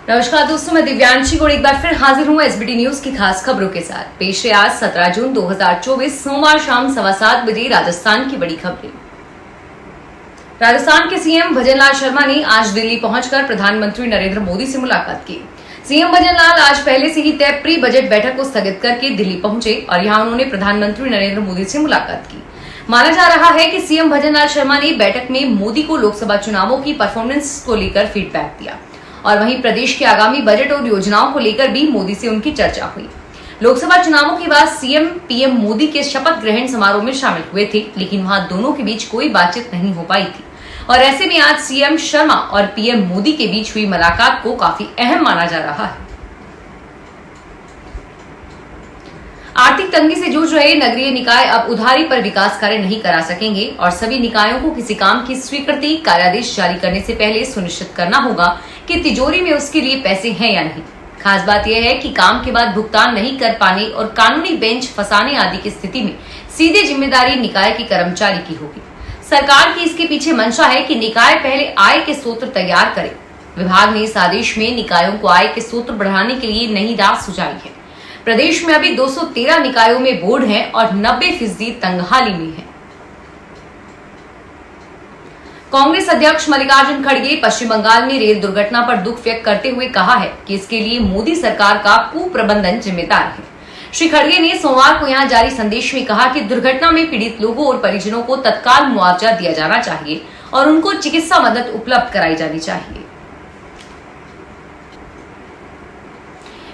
नमस्कार दोस्तों, मैं दिव्यांशी और एक बार फिर हाजिर हूं एसबीटी न्यूज की खास खबरों के साथ। पेश है आज 17 जून 2024 सोमवार शाम 7:15 बजे राजस्थान की बड़ी खबरें। राजस्थान के सीएम भजनलाल शर्मा ने आज दिल्ली पहुंचकर प्रधानमंत्री नरेंद्र मोदी से मुलाकात की। सीएम भजनलाल आज पहले से ही तय प्री बजट बैठक को स्थगित करके दिल्ली पहुंचे और यहां उन्होंने प्रधानमंत्री नरेंद्र मोदी से मुलाकात की। माना जा रहा है कि सीएम भजनलाल शर्मा ने बैठक में मोदी को लोकसभा चुनावों की परफॉर्मेंस को लेकर फीडबैक दिया और वहीं प्रदेश के आगामी बजट और योजनाओं को लेकर भी मोदी से उनकी चर्चा हुई। लोकसभा चुनावों के बाद सीएम पीएम मोदी के शपथ ग्रहण समारोह में शामिल हुए थे, लेकिन वहां दोनों के बीच कोई बातचीत नहीं हो पाई थी और ऐसे में आज सीएम शर्मा और पीएम मोदी के बीच हुई मुलाकात को काफी अहम माना जा रहा है। आर्थिक तंगी से जूझ रहे नगरीय निकाय अब उधारी पर विकास कार्य नहीं करा सकेंगे और सभी निकायों को किसी काम की स्वीकृति कार्यादेश जारी करने से पहले सुनिश्चित करना होगा कि तिजोरी में उसके लिए पैसे हैं या नहीं। खास बात यह है कि काम के बाद भुगतान नहीं कर पाने और कानूनी बेंच फंसाने आदि की स्थिति में सीधे जिम्मेदारी निकाय के कर्मचारी की होगी। सरकार की इसके पीछे मंशा है कि निकाय पहले आय के स्रोत तैयार करे। विभाग ने इस आदेश में निकायों को आय के स्रोत बढ़ाने के लिए नई राह सुझाई है। प्रदेश में अभी 213 निकायों में बोर्ड हैं और 90% तंगहाली में है। कांग्रेस अध्यक्ष मल्लिकार्जुन खड़गे पश्चिम बंगाल में रेल दुर्घटना पर दुख व्यक्त करते हुए कहा है कि इसके लिए मोदी सरकार का कुप्रबंधन जिम्मेदार है। श्री खड़गे ने सोमवार को यहां जारी संदेश में कहा कि दुर्घटना में पीड़ित लोगों और परिजनों को तत्काल मुआवजा दिया जाना चाहिए और उनको चिकित्सा मदद उपलब्ध कराई जानी चाहिए।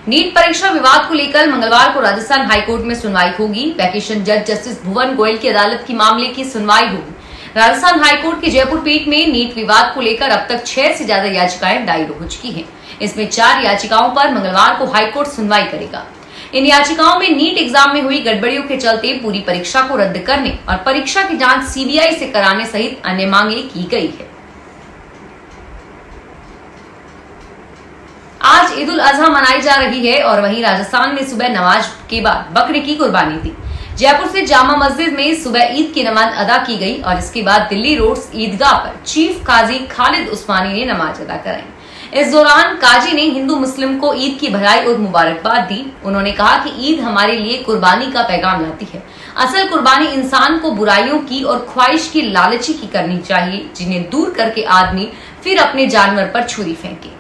नीट परीक्षा विवाद को लेकर मंगलवार को राजस्थान हाईकोर्ट में सुनवाई होगी। वैकेशन जज जस्टिस भुवन गोयल की अदालत की मामले की सुनवाई होगी। राजस्थान हाईकोर्ट की जयपुर पीठ में नीट विवाद को लेकर अब तक 6 से ज्यादा याचिकाएं दायर हो चुकी हैं। इसमें 4 याचिकाओं पर मंगलवार को हाईकोर्ट सुनवाई करेगा। इन याचिकाओं में नीट एग्जाम में हुई गड़बड़ियों के चलते पूरी परीक्षा को रद्द करने और परीक्षा की जांच सीबीआई से कराने सहित अन्य मांगे की गई है। आज ईद उल अजहा मनाई जा रही है और वहीं राजस्थान में सुबह नमाज के बाद बकरे की कुर्बानी थी। जयपुर से जामा मस्जिद में सुबह ईद की नमाज अदा की गई और इसके बाद दिल्ली रोड ईदगाह पर चीफ काजी खालिद उस्मानी ने नमाज अदा कराई। इस दौरान काजी ने हिंदू मुस्लिम को ईद की बधाई और मुबारकबाद दी। उन्होंने कहा कि ईद हमारे लिए कुर्बानी का पैगाम लाती है। असल कुर्बानी इंसान को बुराइयों की और ख्वाहिश की लालची की करनी चाहिए, जिन्हें दूर करके आदमी फिर अपने जानवर पर छुरी फेंके।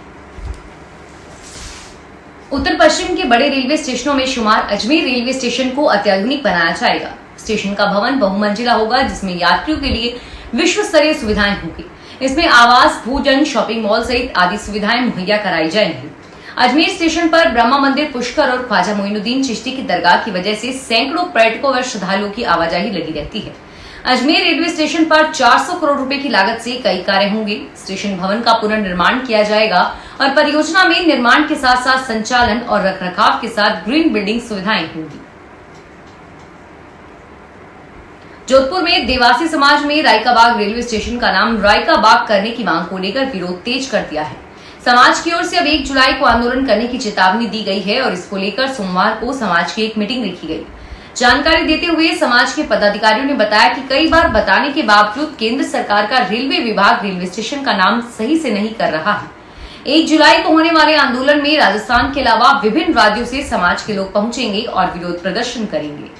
उत्तर पश्चिम के बड़े रेलवे स्टेशनों में शुमार अजमेर रेलवे स्टेशन को अत्याधुनिक बनाया जाएगा। स्टेशन का भवन बहुमंजिला होगा, जिसमें यात्रियों के लिए विश्व स्तरीय सुविधाएं होंगी। इसमें आवास, भोजन, शॉपिंग मॉल सहित आदि सुविधाएं मुहैया कराई जाएंगी। अजमेर स्टेशन पर ब्रह्मा मंदिर, पुष्कर और ख्वाजा मोइनुद्दीन चिश्ती की दरगाह की वजह से सैकड़ों पर्यटकों व श्रद्धालुओं की आवाजाही लगी रहती है। अजमेर रेलवे स्टेशन पर 400 करोड़ रुपए की लागत से कई कार्य होंगे। स्टेशन भवन का पुनर्निर्माण किया जाएगा और परियोजना में निर्माण के साथ साथ संचालन और रखरखाव के साथ ग्रीन बिल्डिंग सुविधाएं होंगी। जोधपुर में देवासी समाज में रायका बाग रेलवे स्टेशन का नाम रायका बाग करने की मांग को लेकर विरोध तेज कर दिया है। समाज की ओर से अब 1 जुलाई को आंदोलन करने की चेतावनी दी गई है और इसको लेकर सोमवार को समाज की एक मीटिंग रखी गई। जानकारी देते हुए समाज के पदाधिकारियों ने बताया कि कई बार बताने के बावजूद केंद्र सरकार का रेलवे विभाग रेलवे स्टेशन का नाम सही से नहीं कर रहा है। 1 जुलाई को होने वाले आंदोलन में राजस्थान के अलावा विभिन्न राज्यों से समाज के लोग पहुंचेंगे और विरोध प्रदर्शन करेंगे।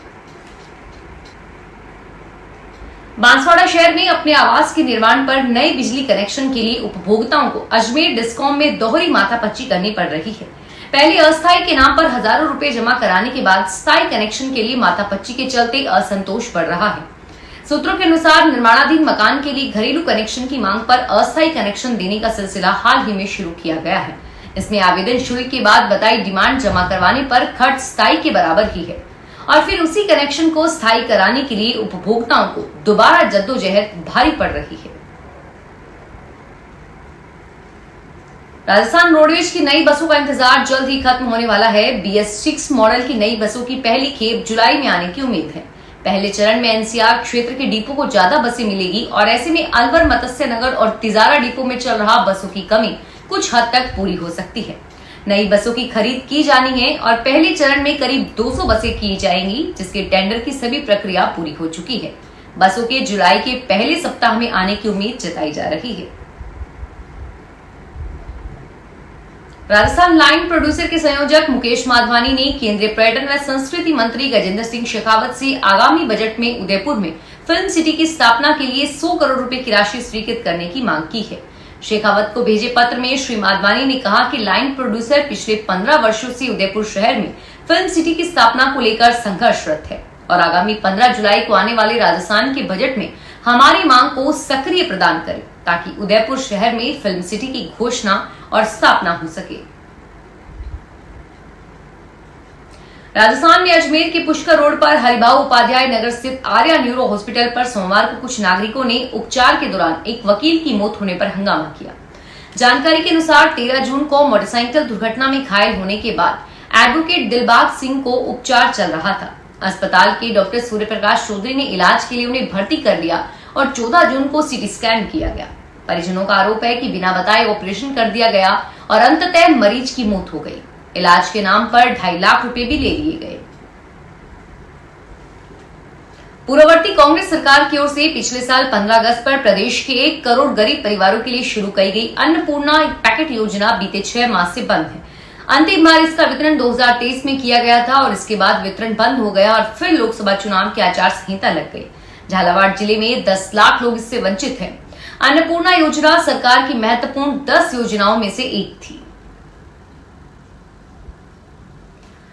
बांसवाड़ा शहर में अपने आवास के निर्माण पर नए बिजली कनेक्शन के लिए उपभोक्ताओं को अजमेर डिस्कॉम में दोहरी माथापच्ची करनी पड़ रही है। पहले अस्थायी के नाम पर हजारों रुपए जमा कराने के बाद स्थायी कनेक्शन के लिए माथापच्ची के चलते असंतोष बढ़ रहा है। सूत्रों के अनुसार निर्माणाधीन मकान के लिए घरेलू कनेक्शन की मांग पर अस्थायी कनेक्शन देने का सिलसिला हाल ही में शुरू किया गया है। इसमें आवेदन शुल्क के बाद बताई डिमांड जमा करवाने पर खर्च स्थायी के बराबर ही है और फिर उसी कनेक्शन को स्थायी कराने के लिए उपभोक्ताओं को दोबारा जद्दोजहद भारी पड़ रही है। राजस्थान रोडवेज की नई बसों का इंतजार जल्द ही खत्म होने वाला है। BS6 मॉडल की नई बसों की पहली खेप जुलाई में आने की उम्मीद है। पहले चरण में एनसीआर क्षेत्र के डिपो को ज्यादा बसें मिलेगी और ऐसे में अलवर, मत्स्य नगर और तिजारा डिपो में चल रहा बसों की कमी कुछ हद तक पूरी हो सकती है। नई बसों की खरीद की जानी है और पहले चरण में करीब 200 बसें की जाएंगी, जिसके टेंडर की सभी प्रक्रिया पूरी हो चुकी है। बसों के जुलाई के पहले सप्ताह में आने की उम्मीद जताई जा रही है। राजस्थान लाइन प्रोड्यूसर के संयोजक मुकेश माधवानी ने केंद्रीय पर्यटन व संस्कृति मंत्री गजेंद्र सिंह शेखावत से आगामी बजट में उदयपुर में फिल्म सिटी की स्थापना के लिए 100 करोड़ रुपए की राशि स्वीकृत करने की मांग की है। शेखावत को भेजे पत्र में श्री माधवानी ने कहा कि लाइन प्रोड्यूसर पिछले 15 वर्षों से उदयपुर शहर में फिल्म सिटी की स्थापना को लेकर संघर्षरत है और आगामी 15 जुलाई को आने वाले राजस्थान के बजट में हमारी मांग को सक्रिय प्रदान करे ताकि उदयपुर शहर में फिल्म सिटी की घोषणा और स्थापना हो सके। राजस्थान में अजमेर के पुष्कर रोड पर हरिभाऊ उपाध्याय नगर स्थित आर्या न्यूरो हॉस्पिटल पर सोमवार को कुछ नागरिकों ने उपचार के दौरान एक वकील की मौत होने पर हंगामा किया। जानकारी के अनुसार 13 जून को मोटरसाइकिल दुर्घटना में घायल होने के बाद एडवोकेट दिलबाग सिंह को उपचार चल रहा था। अस्पताल के डॉक्टर सूर्य प्रकाश चौधरी ने इलाज के लिए उन्हें भर्ती कर लिया और 14 जून को सीटी स्कैन किया गया। परिजनों का आरोप है कि बिना बताए ऑपरेशन कर दिया गया और अंततः मरीज की मौत हो गई। इलाज के नाम पर 2.5 लाख रुपए भी ले लिए गए। पूर्ववर्ती कांग्रेस सरकार की ओर से पिछले साल 15 अगस्त पर प्रदेश के 1 करोड़ गरीब परिवारों के लिए शुरू की गई अन्नपूर्णा पैकेट योजना बीते 6 माह से बंद है। अंतिम बार इसका वितरण 2023 में किया गया था और इसके बाद वितरण बंद हो गया और फिर लोकसभा चुनाव की आचार संहिता लग गई। झालावाड़ जिले में 10 लाख लोग इससे वंचित हैं। अन्नपूर्णा योजना सरकार की महत्वपूर्ण 10 योजनाओं में से एक थी।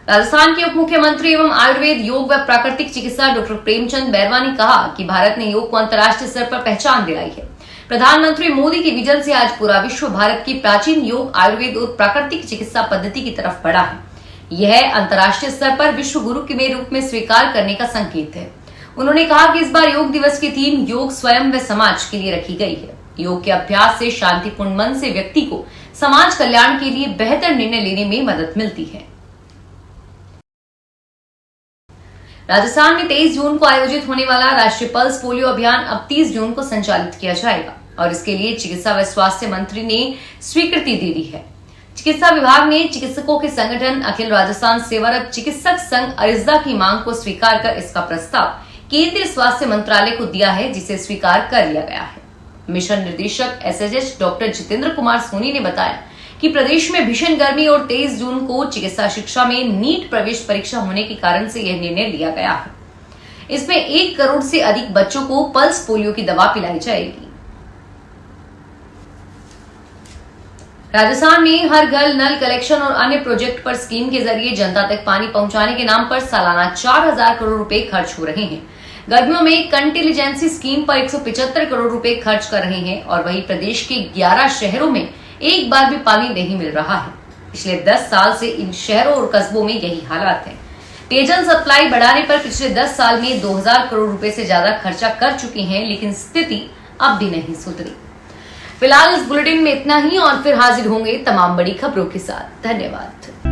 राजस्थान के उप मुख्यमंत्री एवं आयुर्वेद, योग व प्राकृतिक चिकित्सा डॉक्टर प्रेमचंद बैरवा ने कहा कि भारत ने योग को अंतर्राष्ट्रीय स्तर पर पहचान दिलाई है। प्रधानमंत्री मोदी के विजन से आज पूरा विश्व भारत की प्राचीन योग, आयुर्वेद और प्राकृतिक चिकित्सा पद्धति की तरफ बढ़ा है। यह अंतर्राष्ट्रीय स्तर पर विश्व गुरु के रूप में स्वीकार करने का संकेत है। उन्होंने कहा कि इस बार योग दिवस की थीम योग स्वयं व समाज के लिए रखी गई है। योग के अभ्यास से शांतिपूर्ण मन से व्यक्ति को समाज कल्याण के लिए बेहतर निर्णय लेने में मदद मिलती है। राजस्थान में 23 जून को आयोजित होने वाला राष्ट्रीय पल्स पोलियो अभियान अब 30 जून को संचालित किया जाएगा और इसके लिए चिकित्सा व स्वास्थ्य मंत्री ने स्वीकृति दे दी है। चिकित्सा विभाग ने चिकित्सकों के संगठन अखिल राजस्थान सेवारत चिकित्सक संघ अरिज्दा की मांग को स्वीकार कर इसका प्रस्ताव केंद्रीय स्वास्थ्य मंत्रालय को दिया है, जिसे स्वीकार कर लिया गया है। मिशन निदेशक SHH डॉक्टर जितेंद्र कुमार सोनी ने बताया कि प्रदेश में भीषण गर्मी और 23 जून को चिकित्सा शिक्षा में नीट प्रवेश परीक्षा होने के कारण से यह निर्णय लिया गया है। इसमें 1 करोड़ से अधिक बच्चों को पल्स पोलियो की दवा पिलाई जाएगी। राजस्थान में हर घर नल कलेक्शन और अन्य प्रोजेक्ट पर स्कीम के जरिए जनता तक पानी पहुंचाने के नाम पर सालाना 4000 करोड़ रुपए खर्च हो रहे हैं। गर्मियों में कंटिलीजेंसी स्कीम पर 175 करोड़ रुपए खर्च कर रहे हैं और वहीं प्रदेश के 11 शहरों में एक बार भी पानी नहीं मिल रहा है। पिछले 10 साल से इन शहरों और कस्बों में यही हालात है। पेयजल सप्लाई बढ़ाने पर पिछले 10 साल में 2000 करोड़ रुपए से ज्यादा खर्चा कर चुके हैं, लेकिन स्थिति अब भी नहीं सुधरी। फिलहाल इस बुलेटिन में इतना ही और फिर हाजिर होंगे तमाम बड़ी खबरों के साथ। धन्यवाद।